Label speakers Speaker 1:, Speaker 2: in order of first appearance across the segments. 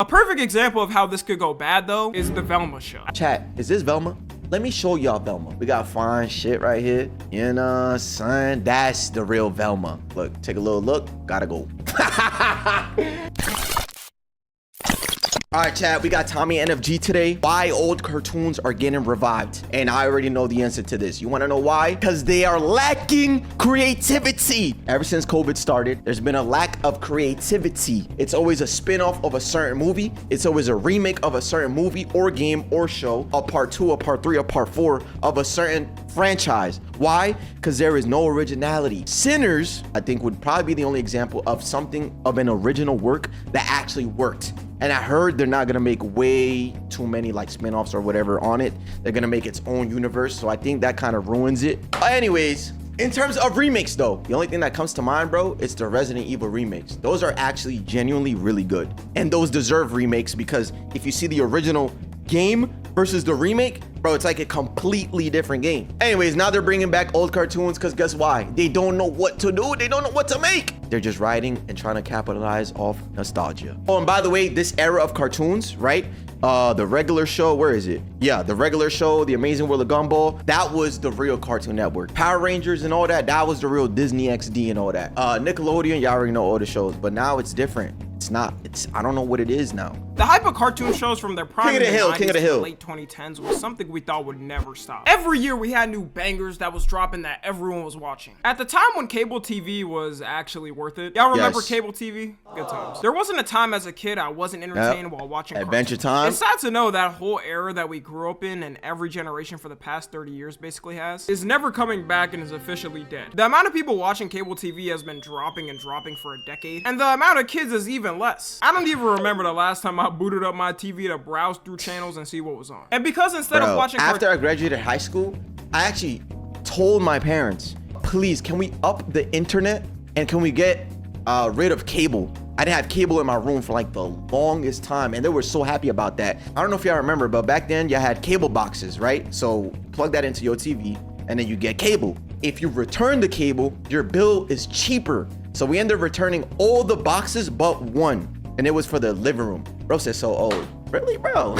Speaker 1: perfect example of how this could go bad though is the Velma show.
Speaker 2: Chat, is this Velma? Let me show y'all Velma. We got fine shit right here. You know, son, that's the real Velma. Look, take a little look. Gotta go. All right, chat, we got TommyNFG today. Why old cartoons are getting revived. And I already know the answer to this. You want to know why? Because they are lacking creativity. Ever since COVID started, there's been a lack of creativity. It's always a spin-off of a certain movie. It's always a remake of a certain movie or game or show, a part 2, a part 3, a part 4 of a certain franchise. Why? Because there is no originality. Sinners, I think, would probably be the only example of something of an original work that actually worked. And I heard they're not gonna make way too many like spin-offs or whatever on it. They're gonna make its own universe. So I think that kind of ruins it. Anyways, in terms of remakes though, the only thing that comes to mind, bro, is the Resident Evil remakes. Those are actually genuinely really good. And those deserve remakes because if you see the original game versus the remake, bro, it's like a completely different game. Anyways, now they're bringing back old cartoons because guess why? They don't know what to do. They don't know what to make. They're just writing and trying to capitalize off nostalgia. Oh, and by the way, this era of cartoons, right? The regular show, where is it? Yeah, the regular show, The Amazing World of Gumball, that was the real Cartoon Network. Power Rangers and all that, that was the real Disney XD and all that. Nickelodeon, y'all already know all the shows, but now it's different. It's not, I don't know what it is now.
Speaker 1: The hype of cartoon shows from their prime
Speaker 2: King of the Hill, King of the Hill.
Speaker 1: late 2010s was something we thought would never stop. Every year we had new bangers that was dropping that everyone was watching. At the time when cable TV was actually worth it. Y'all remember cable TV? Good times. There wasn't a time as a kid I wasn't entertained while watching
Speaker 2: Adventure
Speaker 1: cartoons.
Speaker 2: Time.
Speaker 1: It's sad to know that whole era that we grew up in and every generation for the past 30 years basically has is never coming back and is officially dead. The amount of people watching cable TV has been dropping and dropping for a decade, and the amount of kids is even less. I don't even remember the last time I booted up my TV to browse through channels and see what was on. And because instead of watching
Speaker 2: after I graduated high school, I actually told my parents, please, can we up the internet and can we get rid of cable? I didn't have cable in my room for like the longest time and they were so happy about that. I don't know if y'all remember, but back then you had cable boxes, right? So plug that into your TV and then you get cable. If you return the cable, your bill is cheaper. So we ended up returning all the boxes but one. And it was for the living room. Bro said so old. Really, bro?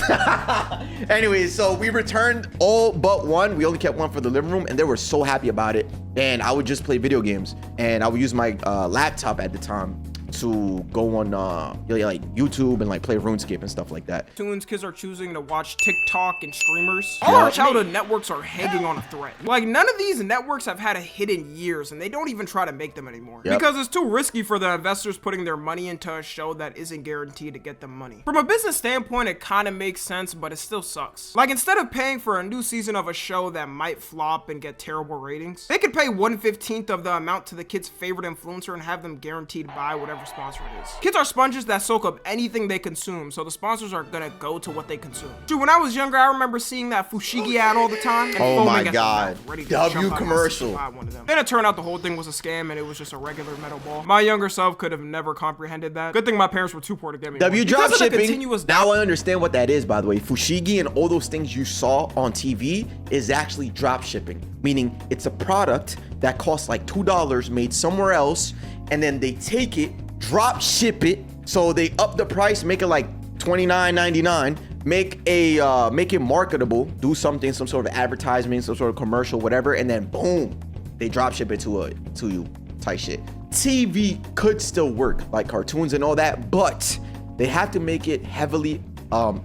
Speaker 2: Anyways, so we returned all but one. We only kept one for the living room and they were so happy about it. And I would just play video games. And I would use my laptop at the time to go on like YouTube and like play RuneScape and stuff like that.
Speaker 1: Cartoons kids are choosing to watch TikTok and streamers. All our childhood networks are hanging on a thread. Like none of these networks have had a hit in years and they don't even try to make them anymore. Because it's too risky for the investors putting their money into a show that isn't guaranteed to get them money. From a business standpoint, it kind of makes sense, but it still sucks. Like instead of paying for a new season of a show that might flop and get terrible ratings, they could pay 1/15 of the amount to the kid's favorite influencer and have them guaranteed buy whatever sponsor it is. Kids are sponges that soak up anything they consume, so the sponsors are gonna go to what they consume. Dude, when I was younger, I remember seeing that Fushigi ad all the time. And
Speaker 2: oh my
Speaker 1: god,
Speaker 2: W commercial.
Speaker 1: Then it turned out the whole thing was a scam and it was just a regular metal ball. My younger self could have never comprehended that. Good thing my parents were too poor to get me
Speaker 2: W drop shipping. Now I understand what that is, by the way. Fushigi and all those things you saw on TV is actually drop shipping, meaning it's a product that costs like $2 made somewhere else, and then they take it, drop ship it, so they up the price, make it like $29.99, make it marketable, do something, some sort of advertisement, some sort of commercial, whatever, and then boom, they drop ship it to you type shit. TV could still work like cartoons and all that, but they have to make it heavily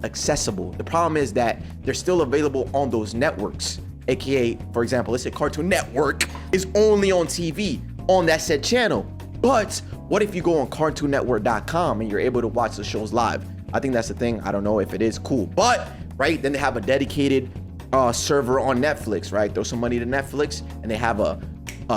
Speaker 2: accessible. The problem is that they're still available on those networks, aka, for example, let's say Cartoon Network is only on TV on that said channel. But what if you go on cartoonnetwork.com and you're able to watch the shows live? I think that's the thing. I don't know if it is cool, but right, then they have a dedicated server on Netflix, right? Throw some money to Netflix and they have a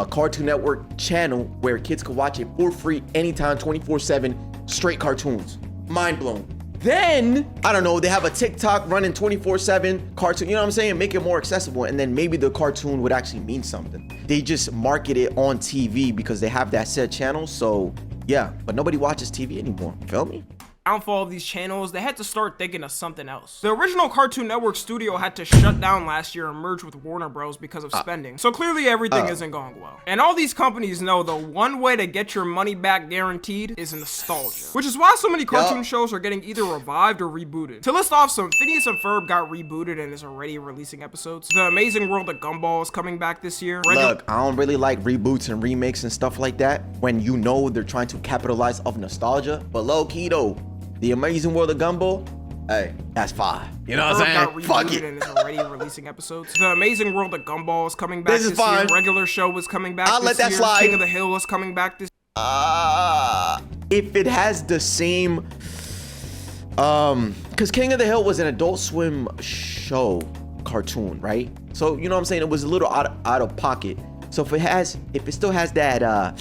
Speaker 2: Cartoon Network channel where kids can watch it for free anytime, 24/7, straight cartoons. Mind blown. Then, I don't know, they have a TikTok running 24/7 cartoon, you know what I'm saying? Make it more accessible, and then maybe the cartoon would actually mean something. They just market it on TV because they have that said channel, so yeah, but nobody watches TV anymore, feel me?
Speaker 1: downfall of these channels, they had to start thinking of something else. The original Cartoon Network studio had to shut down last year and merge with Warner Bros because of spending. So clearly everything isn't going well. And all these companies know the one way to get your money back guaranteed is nostalgia. Which is why so many cartoon shows are getting either revived or rebooted. To list off some, Phineas and Ferb got rebooted and is already releasing episodes. The Amazing World of Gumball is coming back this year.
Speaker 2: Look, I don't really like reboots and remakes and stuff like that when you know they're trying to capitalize off nostalgia. But low key though, The Amazing World of Gumball, hey, that's fire. You know what I'm saying? Fuck it.
Speaker 1: And is already releasing episodes. The Amazing World of Gumball is coming back this year. Regular Show is coming back
Speaker 2: I'll
Speaker 1: this
Speaker 2: let that
Speaker 1: year.
Speaker 2: slide.
Speaker 1: King of the Hill is coming back this
Speaker 2: if it has the same because King of the Hill was an Adult Swim show cartoon, right? So you know what I'm saying, it was a little out of pocket. So if it still has that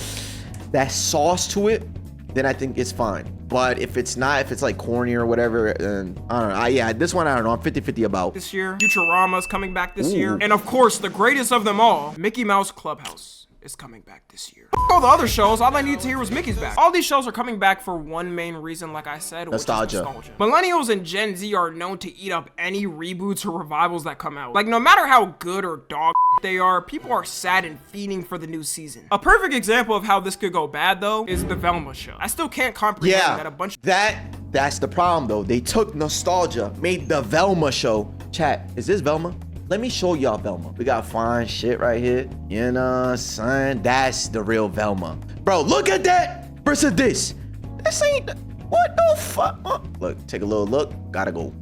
Speaker 2: that sauce to it, then I think it's fine. But if it's not, if it's like corny or whatever, then I don't know. Yeah, this one I don't know. I'm 50-50 about.
Speaker 1: This year, Futurama's coming back this year, and of course, the greatest of them all, Mickey Mouse Clubhouse is coming back this year. All the other shows, all I need to hear was Mickey's back. All these shows are coming back for one main reason, like I said,
Speaker 2: nostalgia.
Speaker 1: Which is nostalgia. Millennials and Gen Z are known to eat up any reboots or revivals that come out. Like, no matter how good or dog they are, people are sad and fiending for the new season. A perfect example of how this could go bad, though, is the Velma show. I still can't comprehend that a bunch of
Speaker 2: that's the problem, though. They took nostalgia, made the Velma show. Chat, is this Velma? Let me show y'all Velma. We got fine shit right here. You know, son, that's the real Velma. Bro, look at that versus this. This ain't, what the fuck? Look, take a little look, gotta go.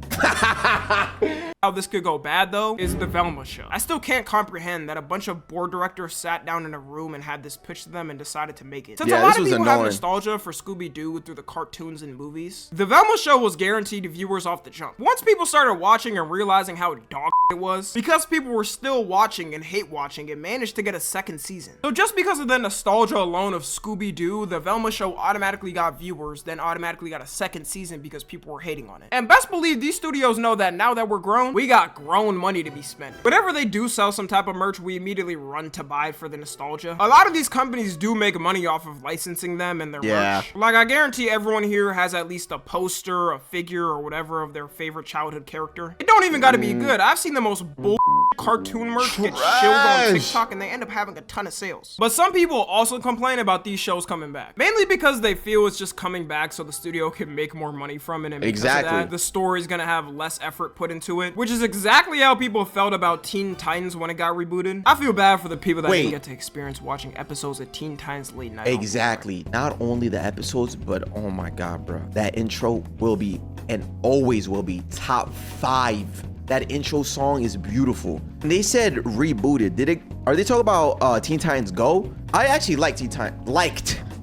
Speaker 1: How this could go bad, though, is the Velma show. I still can't comprehend that a bunch of board directors sat down in a room and had this pitched to them and decided to make it. Since a lot of people have nostalgia for Scooby-Doo through the cartoons and movies, the Velma show was guaranteed to viewers off the jump. Once people started watching and realizing how dog it was, because people were still watching and hate watching, it managed to get a second season. So just because of the nostalgia alone of Scooby-Doo, the Velma show automatically got viewers, then automatically got a second season because people were hating on it. And best believe these studios know that now that we're grown, we got grown money to be spent. Whenever they do sell some type of merch, we immediately run to buy it for the nostalgia. A lot of these companies do make money off of licensing them and their merch. Like, I guarantee everyone here has at least a poster, a figure, or whatever of their favorite childhood character. It don't even gotta be good. I've seen the most bull cartoon merch get shilled on TikTok and they end up having a ton of sales. But some people also complain about these shows coming back, mainly because they feel it's just coming back so the studio can make more money from it, and because of that, the story's gonna have less effort put into it, which is exactly how people felt about Teen Titans when it got rebooted. I feel bad for the people that didn't get to experience watching episodes of Teen Titans late night.
Speaker 2: Exactly. Not only the episodes, but oh my god, bro, that intro will be and always will be top 5. That intro song is beautiful. And they said rebooted. Are they talking about Teen Titans Go? I actually liked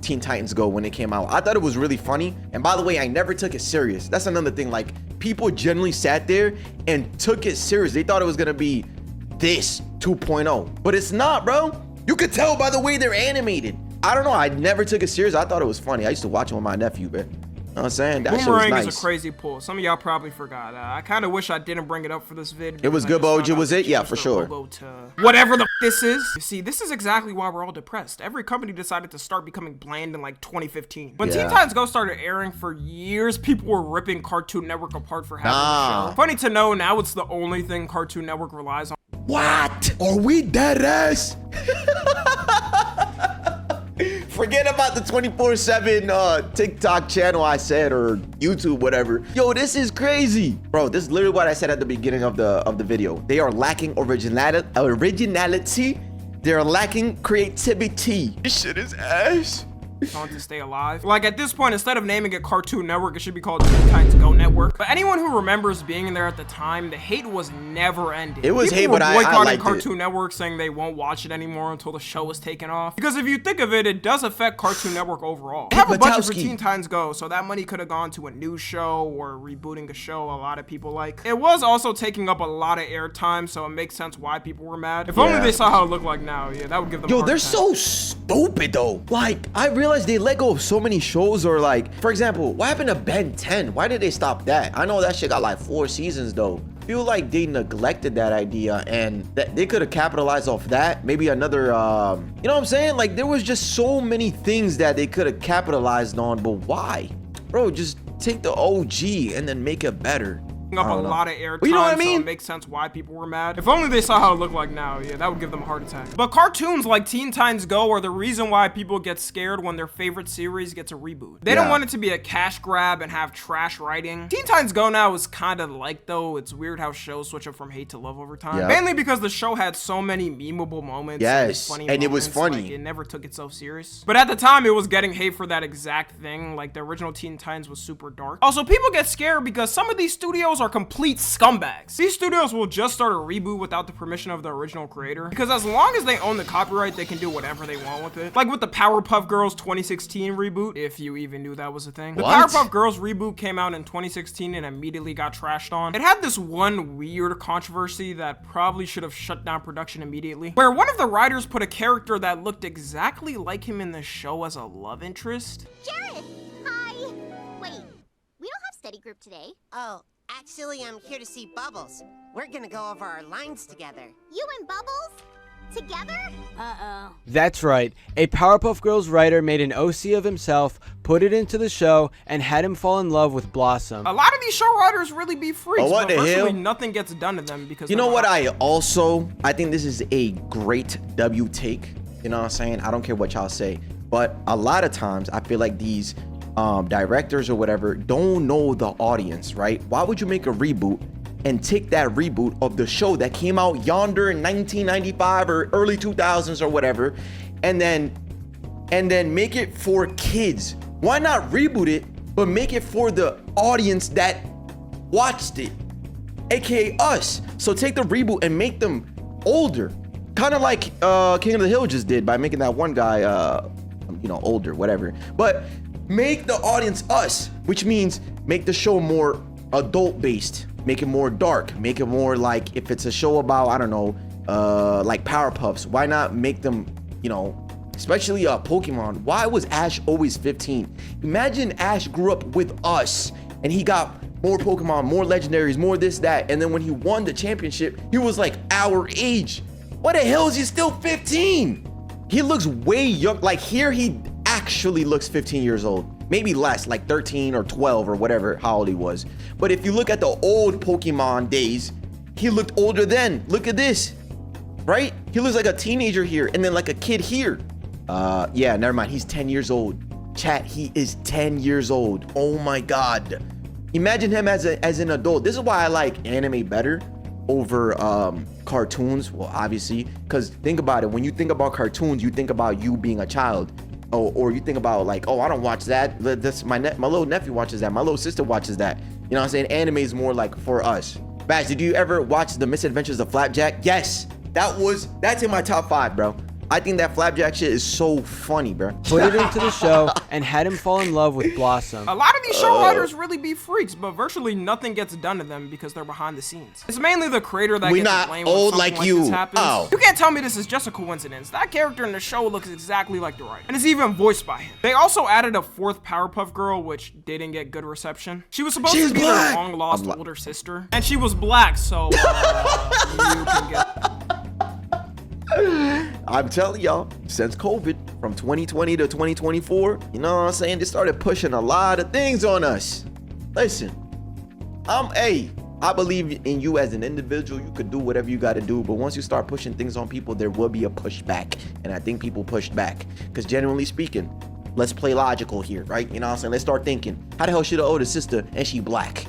Speaker 2: Teen Titans Go when it came out. I thought it was really funny. And by the way, I never took it serious. That's another thing. Like, people generally sat there and took it serious. They thought it was gonna be this 2.0, but it's not, bro. You could tell by the way they're animated. I don't know. I never took it serious. I thought it was funny. I used to watch it with my nephew, man. You know what I'm saying? That
Speaker 1: Boomerang
Speaker 2: nice.
Speaker 1: is a crazy pull. Some of y'all probably forgot. I kind of wish I didn't bring it up for this vid.
Speaker 2: It was good, Bojo. Was it? Yeah, for sure.
Speaker 1: Whatever the this is. You see, this is exactly why we're all depressed. Every company decided to start becoming bland in like 2015. When Teen Titans Go started airing for years, people were ripping Cartoon Network apart for having the show. Funny to know, now it's the only thing Cartoon Network relies on.
Speaker 2: What? Are we dead ass? Forget about the 24/7 TikTok channel I said, or YouTube, whatever. Yo, this is crazy. Bro, this is literally what I said at the beginning of the video. They are lacking originality. They're lacking creativity. This shit is ass.
Speaker 1: On to stay alive. Like, at this point, instead of naming it Cartoon Network, it should be called Teen Titans Go Network. But anyone who remembers being in there at the time, the hate was never ending.
Speaker 2: It was hate, but I
Speaker 1: boycotting Cartoon Network, saying they won't watch it anymore until the show is taken off. Because if you think of it, it does affect Cartoon Network overall. They have a budget for Teen Titans Go, so that money could have gone to a new show or rebooting a show a lot of people like. It was also taking up a lot of airtime, so it makes sense why people were mad. If only they saw how it looked like now, that would give them a hard
Speaker 2: they're
Speaker 1: time.
Speaker 2: so stupid though. Like, I realized they let go of so many shows, or like, for example, what happened to Ben 10? Why did they stop that? I know that shit got like 4 seasons though. I feel like they neglected that idea, and that they could have capitalized off that. Maybe another, you know what I'm saying? Like, there was just so many things that they could have capitalized on, but why? Bro, just take the OG and then make it better.
Speaker 1: Up a lot of airtime,
Speaker 2: you know what I mean?
Speaker 1: So it makes sense why people were mad. If only they saw how it looked like now, yeah, that would give them a heart attack. But cartoons like Teen Titans Go are the reason why people get scared when their favorite series gets a reboot. They don't want it to be a cash grab and have trash writing. Teen Titans Go now is kind of like, though, it's weird how shows switch up from hate to love over time. Mainly because the show had so many memeable moments.
Speaker 2: Yes,
Speaker 1: funny
Speaker 2: and
Speaker 1: moments,
Speaker 2: it was funny.
Speaker 1: Like, it never took itself serious. But at the time, it was getting hate for that exact thing. Like, the original Teen Titans was super dark. Also, people get scared because some of these studios are complete scumbags. These studios will just start a reboot without the permission of the original creator, because as long as they own the copyright, they can do whatever they want with it. Like with the Powerpuff Girls 2016 reboot, if you even knew that was a thing. The Powerpuff Girls reboot came out in 2016 and immediately got trashed on. It had this one weird controversy that probably should have shut down production immediately, where one of the writers put a character that looked exactly like him in the show as a love interest.
Speaker 3: Jared! Hi! Wait, we don't have study group today.
Speaker 4: Oh, actually, I'm here to see Bubbles. We're gonna go over our lines together.
Speaker 3: You and Bubbles? Together? Uh-oh.
Speaker 5: That's right. A Powerpuff Girls writer made an OC of himself, put it into the show, and had him fall in love with Blossom.
Speaker 1: A lot of these show writers really be freaks,
Speaker 2: what
Speaker 1: but
Speaker 2: the
Speaker 1: virtually
Speaker 2: hell?
Speaker 1: nothing gets done to them because
Speaker 2: You know what I think this is a great W take. You know what I'm saying? I don't care what y'all say. But a lot of times I feel like these directors or whatever don't know the audience, right? Why would you make a reboot and take that reboot of the show that came out yonder in 1995 or early 2000s or whatever, and then make it for kids? Why not reboot it, but make it for the audience that watched it, aka us? So take the reboot and make them older, kind of like King of the Hill just did by making that one guy, older, whatever. But make the audience us, which means make the show more adult-based. Make it more dark, make it more like, if it's a show about, I don't know, like Powerpuffs, why not make them, especially Pokemon. Why was Ash always 15? Imagine Ash grew up with us and he got more Pokemon, more legendaries, more this, that, and then when he won the championship, he was like our age. What the hell is he still 15? He looks way young. Like here, he actually looks 15 years old. Maybe less, like 13 or 12 or whatever, how old he was. But if you look at the old Pokemon days, he looked older then. Look at this, right? He looks like a teenager here and then like a kid here. Yeah, never mind. He's 10 years old. Chat, he is 10 years old. Oh my God. Imagine him as an adult. This is why I like anime better over cartoons. Well, obviously, because think about it. When you think about cartoons, you think about you being a child. Or you think about like, oh, I don't watch that. That's my little nephew watches that. My little sister watches that. You know what I'm saying? Anime is more like for us. Vash, did you ever watch The Misadventures of Flapjack? Yes, that's in my top 5, bro. I think that Flapjack shit is so funny, bro.
Speaker 5: Put it into the show and had him fall in love with Blossom.
Speaker 1: A lot of these show writers really be freaks, but virtually nothing gets done to them because they're behind the scenes. It's mainly the creator that gets
Speaker 2: not
Speaker 1: blamed when
Speaker 2: old
Speaker 1: something
Speaker 2: like you.
Speaker 1: this happens.
Speaker 2: Oh.
Speaker 1: You can't tell me this is just a coincidence. That character in the show looks exactly like the writer, and is even voiced by him. They also added a 4th Powerpuff Girl, which didn't get good reception. She was supposed to be their long-lost older sister, and she was black, so you can get...
Speaker 2: I'm telling y'all, since COVID, from 2020 to 2024, you know what I'm saying? They started pushing a lot of things on us. Listen, I believe in you as an individual. You could do whatever you got to do, but once you start pushing things on people, there will be a pushback. And I think people pushed back. Because generally speaking, let's play logical here, right? You know what I'm saying? Let's start thinking, how the hell she the older sister and she black?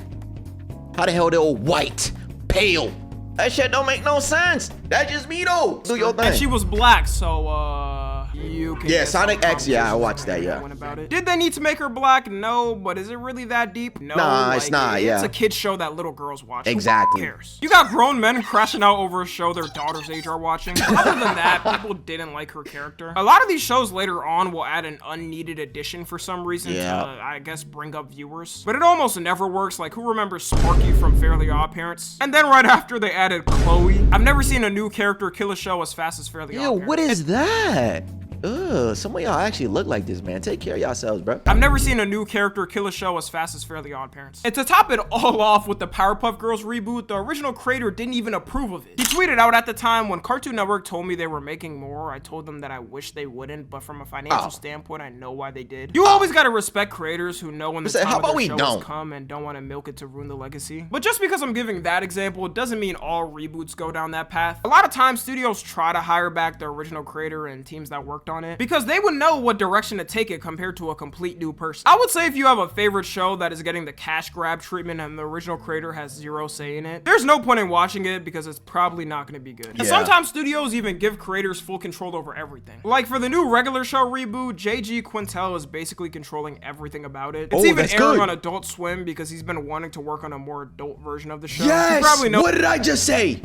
Speaker 2: How the hell they all white, pale? That shit don't make no sense. That's just me though. Do your thing.
Speaker 1: And she was black, so you can
Speaker 2: Yeah, Sonic X, yeah, I watched that, yeah.
Speaker 1: About it. Did they need to make her black? No, but is it really that deep? No.
Speaker 2: Nah, it's not,
Speaker 1: It's
Speaker 2: yeah.
Speaker 1: a kid's show that little girls watch.
Speaker 2: Exactly.
Speaker 1: Who cares? You got grown men crashing out over a show their daughter's age are watching. Other than that, people didn't like her character. A lot of these shows later on will add an unneeded addition for some reason to, I guess, bring up viewers. But it almost never works. Like, who remembers Sparky from Fairly Odd Parents? And then right after they added Chloe. I've never seen a new character kill a show as fast as Fairly Odd Parents.
Speaker 2: What is that? Ugh, some of y'all actually look like this, man. Take care of yourselves, bro.
Speaker 1: I've never seen a new character kill a show as fast as Fairly Odd Parents. And to top it all off with the Powerpuff Girls reboot, the original creator didn't even approve of it. He tweeted out at the time, when Cartoon Network told me they were making more, I told them that I wish they wouldn't, but from a financial standpoint, I know why they did. You always gotta respect creators who know when the time of their show has come and don't want to milk it to ruin the legacy. But just because I'm giving that example, it doesn't mean all reboots go down that path. A lot of times, studios try to hire back the original creator and teams that worked on it, because they would know what direction to take it compared to a complete new person. I would say if you have a favorite show that is getting the cash grab treatment and the original creator has zero say in it, there's no point in watching it because it's probably not going to be good. And sometimes studios even give creators full control over everything. Like for the new regular show reboot, JG Quintel is basically controlling everything about it. It's even airing on Adult Swim because he's been wanting to work on a more adult version of the show.
Speaker 2: Yes!
Speaker 1: You probably know.
Speaker 2: What did I just say?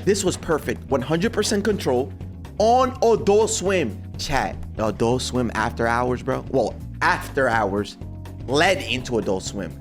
Speaker 2: This was perfect. 100% control on Adult Swim. Chat, Adult Swim after hours, bro. Well, after hours led into Adult Swim.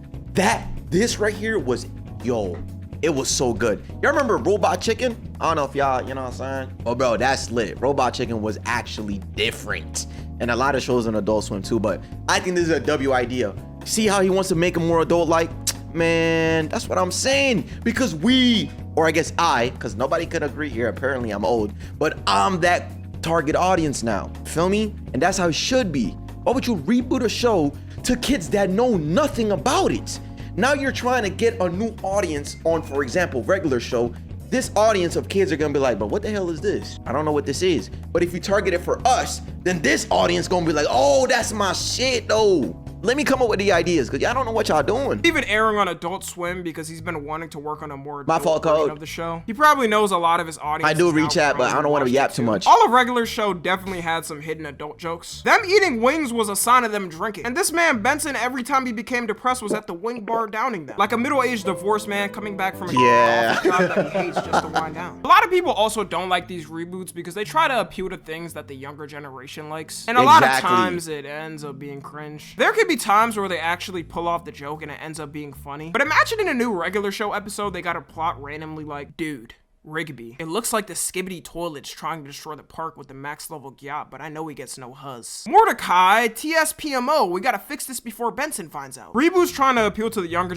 Speaker 2: This right here was, yo, it was so good. Y'all remember Robot Chicken? I don't know if y'all, you know what I'm saying? Oh, bro, that's lit. Robot Chicken was actually different. And a lot of shows on Adult Swim too, but I think this is a W idea. See how he wants to make it more adult-like? Man, that's what I'm saying. Because we, or I guess I, because nobody could agree here, apparently I'm old, but I'm that target audience now. Feel me? And that's how it should be. Why would you reboot a show to kids that know nothing about it? Now you're trying to get a new audience on, for example, regular show. This audience of kids are gonna be like, but what the hell is this? I don't know what this is. But if you target it for us, then this audience gonna be like, oh, that's my shit though. Let me come up with the ideas, because y'all don't know what y'all doing.
Speaker 1: Even airing on Adult Swim because he's been wanting to work on a more
Speaker 2: My fault,
Speaker 1: version
Speaker 2: code.
Speaker 1: of the show. He probably knows a lot of his audience.
Speaker 2: I do read chat, but I don't want to yap too much.
Speaker 1: All of regular show definitely had some hidden adult jokes. Them eating wings was a sign of them drinking. And this man, Benson, every time he became depressed was at the wing bar downing them. Like a middle-aged divorced man coming back from a job that he hates just to wind down. A lot of people also don't like these reboots because they try to appeal to things that the younger generation likes. And a lot of times it ends up being cringe. There could be times where they actually pull off the joke and it ends up being funny. But imagine in a new regular show episode, they got a plot randomly like, dude, Rigby, it looks like the Skibbity toilet's trying to destroy the park with the max level gyat, but I know he gets no huzz. Mordecai, TSPMO, we gotta fix this before Benson finds out. Reboot's trying to appeal to the younger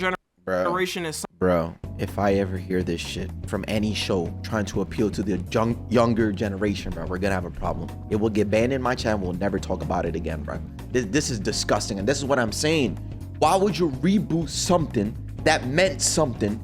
Speaker 1: generation is
Speaker 2: Bro, if I ever hear this shit from any show trying to appeal to the younger generation, bro, we're gonna have a problem. It will get banned in my channel. We'll never talk about it again, bro. This is disgusting, and this is what I'm saying. Why would you reboot something that meant something,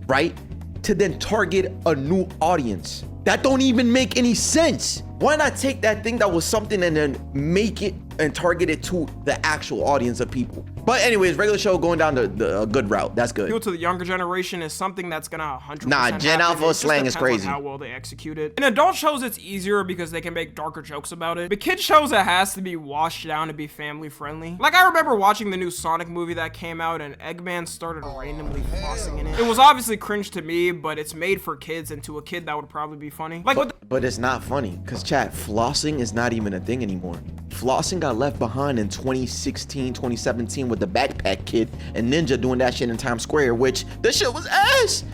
Speaker 2: right, to then target a new audience? That don't even make any sense. Why not take that thing that was something and then make it and target it to the actual audience of people? But anyways, regular show going down the good route. That's good.
Speaker 1: Appeal to the younger generation is something that's gonna 100%
Speaker 2: Nah, Gen Alpha slang is crazy.
Speaker 1: How well they execute it. In adult shows, it's easier because they can make darker jokes about it. But kid shows, it has to be washed down to be family friendly. Like I remember watching the new Sonic movie that came out and Eggman started randomly flossing in it. It was obviously cringe to me, but it's made for kids, and to a kid that would probably be funny. Like,
Speaker 2: but it's not funny, because chat, flossing is not even a thing anymore. Flossing got left behind in 2016, 2017 with the Backpack Kid and Ninja doing that shit in Times Square, which this shit was ass.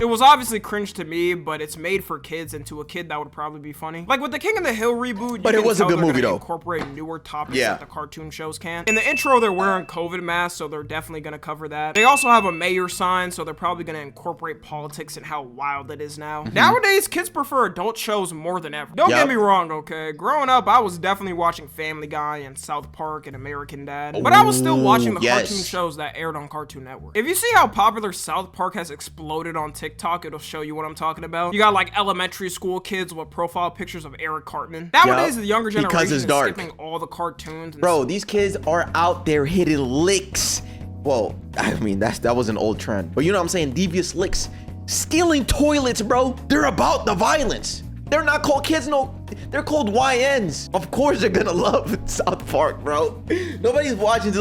Speaker 1: It was obviously cringe to me, but it's made for kids, and to a kid that would probably be funny. Like with the King of the Hill reboot,
Speaker 2: but it was a good movie though.
Speaker 1: Incorporate newer topics that the cartoon shows can. In the intro, they're wearing COVID masks, so they're definitely gonna cover that. They also have a mayor sign, so they're probably gonna incorporate politics and how wild it is now. Nowadays, kids prefer adult shows more than ever. Don't get me wrong, okay? Growing up, I was definitely watching Family Guy and South Park and American Dad, but I was still watching the cartoon shows that aired on Cartoon Network. If you see how popular South Park has exploded on TikTok, it'll show you what I'm talking about. You got like elementary school kids with profile pictures of Eric Cartman. Nowadays, the younger generation is skipping all the cartoons. Bro,
Speaker 2: these kids are out there hitting licks. Well, I mean, that was an old trend, but you know what I'm saying? Devious licks. Stealing toilets, bro. They're about the violence. They're not called kids, no. They're called YNs. Of course they're gonna love South Park, bro. Nobody's watching these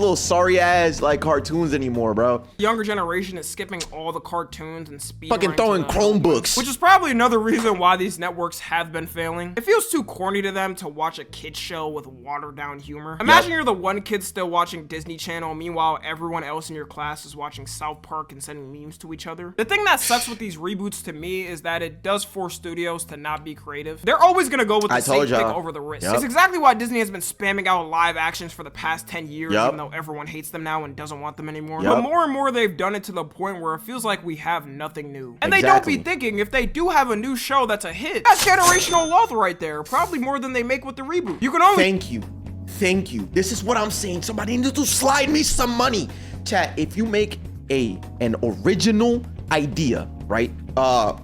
Speaker 2: little sorry ass like cartoons anymore, bro.
Speaker 1: Younger generation is skipping all the cartoons and
Speaker 2: fucking throwing Chromebooks.
Speaker 1: Which is probably another reason why these networks have been failing. It feels too corny to them to watch a kid's show with watered down humor. Imagine you're the one kid still watching Disney Channel, meanwhile everyone else in your class is watching South Park and sending memes to each other. The thing that sucks with these reboots to me is that it does force studios to not be creative. There always gonna go with the
Speaker 2: I
Speaker 1: safe
Speaker 2: told
Speaker 1: pick
Speaker 2: y'all.
Speaker 1: over the risk.
Speaker 2: Yep.
Speaker 1: It's exactly why Disney has been spamming out live actions for the past 10 years,
Speaker 2: Yep.
Speaker 1: even though everyone hates them now and doesn't want them anymore.
Speaker 2: Yep.
Speaker 1: But more and more they've done it to the point where it feels like we have nothing new. And they
Speaker 2: Exactly.
Speaker 1: don't be thinking if they do have a new show that's a hit, that's generational wealth right there. Probably more than they make with the reboot. You can only
Speaker 2: Thank you. Thank you. This is what I'm saying. Somebody needs to slide me some money. Chat, if you make an original idea, right?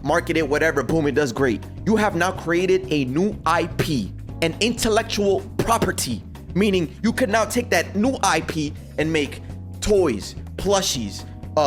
Speaker 2: Market it, whatever, boom, it does great. You have now created a new IP, an intellectual property, meaning you can now take that new IP and make toys, plushies,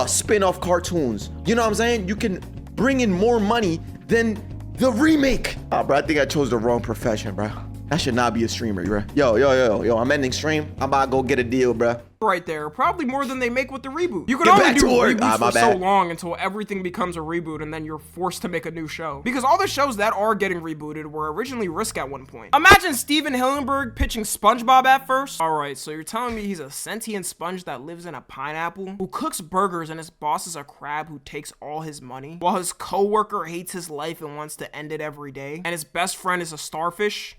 Speaker 2: spin-off cartoons. You know what I'm saying? You can bring in more money than the remake. Bro, I think I chose the wrong profession, bro. I should not be a streamer, bro. Yo, I'm ending stream. I'm about to go get a deal, bro.
Speaker 1: right there, probably more than they make with the reboot. You can
Speaker 2: Get
Speaker 1: only
Speaker 2: back
Speaker 1: do
Speaker 2: to work.
Speaker 1: reboots
Speaker 2: My
Speaker 1: for so
Speaker 2: bad.
Speaker 1: long until everything becomes a reboot and then you're forced to make a new show. Because all the shows that are getting rebooted were originally Risk at one point. Imagine Steven Hillenburg pitching SpongeBob at first. Alright, so you're telling me he's a sentient sponge that lives in a pineapple, who cooks burgers and his boss is a crab who takes all his money, while his coworker hates his life and wants to end it every day, and his best friend is a starfish?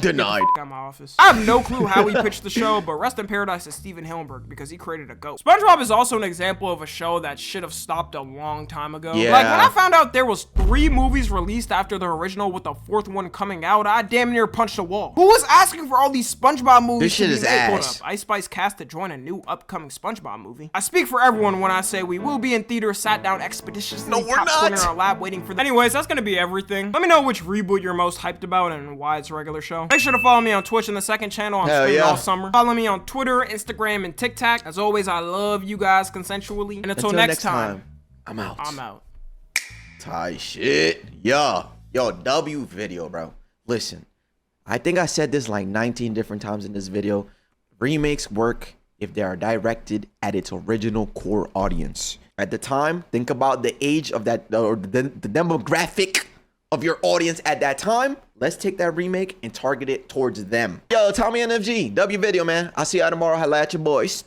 Speaker 2: Denied.
Speaker 1: Out my office. I have no clue how he pitched the show, but rest in paradise to Steven Hillenburg because he created a goat. SpongeBob is also an example of a show that should have stopped a long time ago.
Speaker 2: Yeah.
Speaker 1: Like when I found out there was 3 movies released after the original with the 4th one coming out, I damn near punched a wall. Who was asking for all these SpongeBob movies?
Speaker 2: This shit
Speaker 1: to be
Speaker 2: is
Speaker 1: made? Hold
Speaker 2: ass.
Speaker 1: up. Ice Spice cast to join a new upcoming SpongeBob movie. I speak for everyone when I say we will be in theaters, sat down expeditiously,
Speaker 2: No, we're
Speaker 1: popcorn
Speaker 2: not.
Speaker 1: in our lab waiting for them. Anyways, that's gonna be everything. Let me know which reboot you're most hyped about and why it's a regular show. Make sure to follow me on Twitch and the second channel. I'm
Speaker 2: Hell
Speaker 1: streaming
Speaker 2: yeah.
Speaker 1: all summer. Follow me on Twitter, Instagram, and TikTok. As always, I love you guys consensually. And until next time,
Speaker 2: I'm out.
Speaker 1: I'm out.
Speaker 2: Tie shit. Yo, W video, bro. Listen, I think I said this like 19 different times in this video. Remakes work if they are directed at its original core audience. At the time, think about the age of that, or the demographic of your audience at that time. Let's take that remake and target it towards them. Yo, TommyNFG, W video, man. I'll see y'all tomorrow. Holla at your boys.